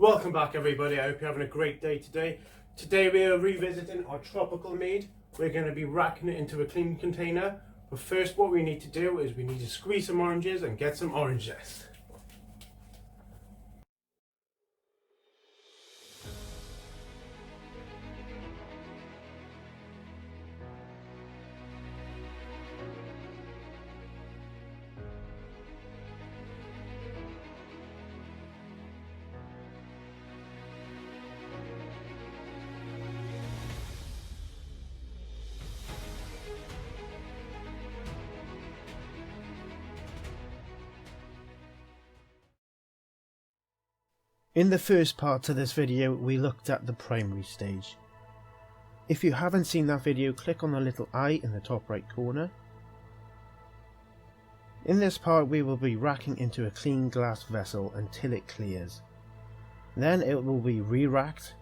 Welcome back everybody, I hope you're having a great day today. Today we are revisiting our Tropical Mead. We're going to be racking it into a clean container. But first what we need to do is we need to squeeze some oranges and get some orange zest. In the first part to this video, we looked at the primary stage. If you haven't seen that video, click on the little eye in the top right corner. In this part, we will be racking into a clean glass vessel until it clears. Then it will be re-racked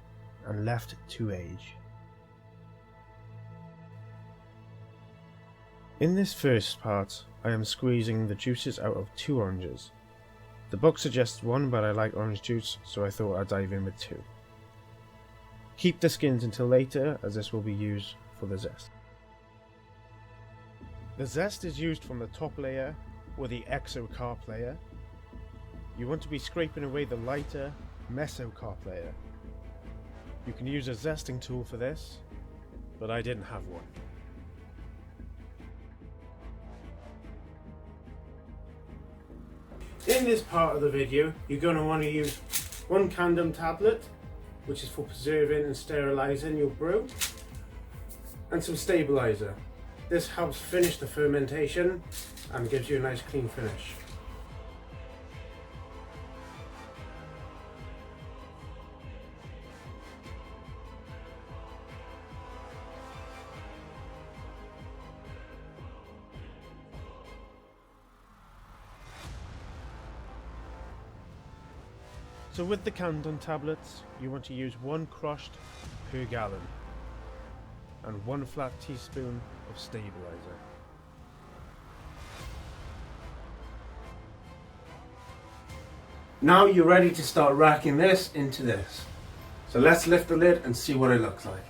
and left to age. In this first part, I am squeezing the juices out of 2 oranges. The book suggests 1, but I like orange juice, so I thought I'd dive in with 2. Keep the skins until later, as this will be used for the zest. The zest is used from the top layer, or the exocarp layer. You want to be scraping away the lighter mesocarp layer. You can use a zesting tool for this, but I didn't have one. In this part of the video, you're going to want to use 1 Candom tablet, which is for preserving and sterilising your brew, and some stabiliser. This helps finish the fermentation and gives you a nice clean finish. So with the Candom tablets, you want to use 1 crushed per gallon and 1 flat teaspoon of stabiliser. Now you're ready to start racking this into this. So let's lift the lid and see what it looks like.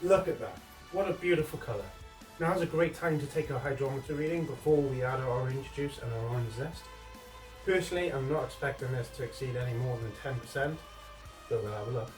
Look at that, what a beautiful colour. Now is a great time to take our hydrometer reading before we add our orange juice and our orange zest. Personally, I'm not expecting this to exceed any more than 10%, but we'll have a look.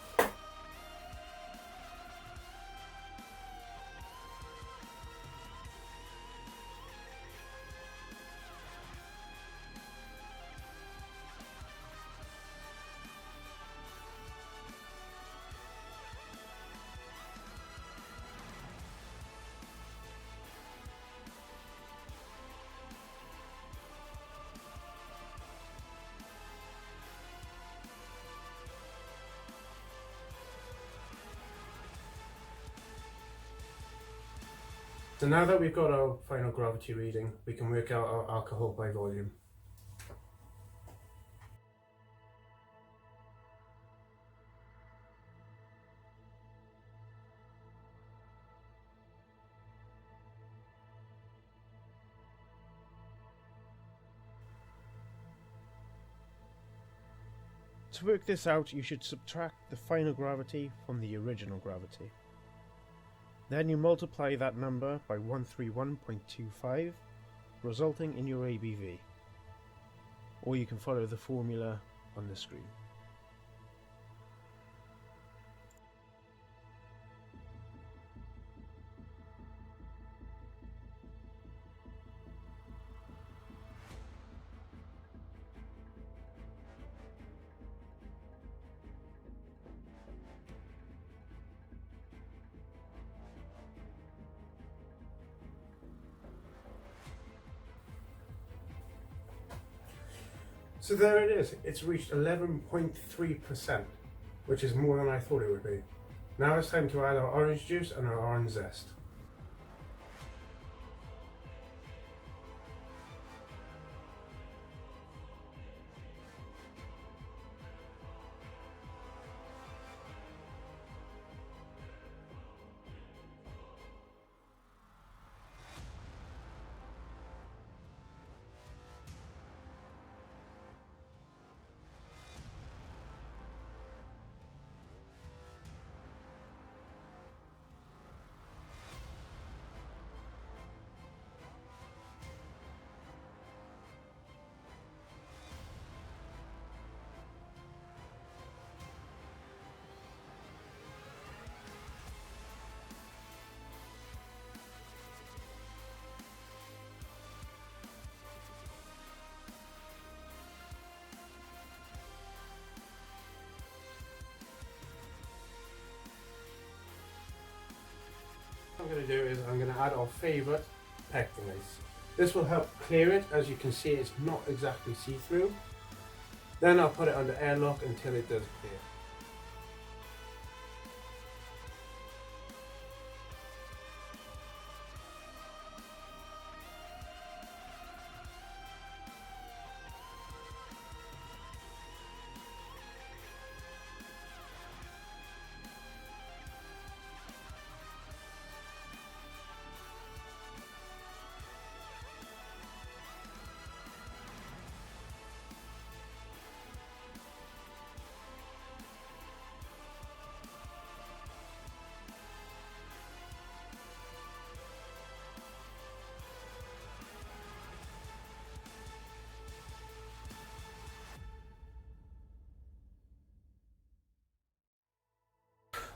So now that we've got our final gravity reading, we can work out our alcohol by volume. To work this out, you should subtract the final gravity from the original gravity. Then you multiply that number by 131.25, resulting in your ABV. Or you can follow the formula on the screen. So there it is, it's reached 11.3%, which is more than I thought it would be. Now it's time to add our orange juice and our orange zest. add our favourite pectinase. This will help clear it. As you can see, it's not exactly see-through. Then I'll put it under airlock until it does clear.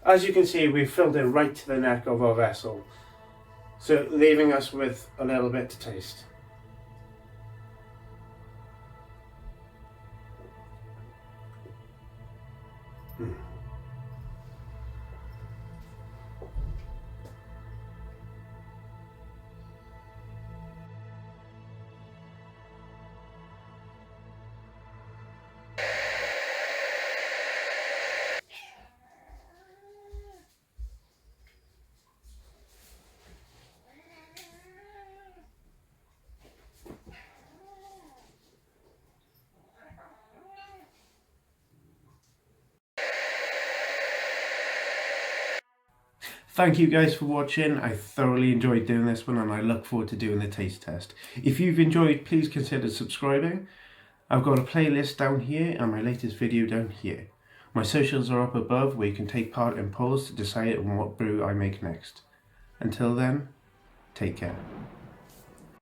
As you can see, we've filled it right to the neck of our vessel, so leaving us with a little bit to taste. Thank you guys for watching. I thoroughly enjoyed doing this one and I look forward to doing the taste test. If you've enjoyed, please consider subscribing. I've got a playlist down here and my latest video down here. My socials are up above where you can take part in polls to decide on what brew I make next. Until then, take care.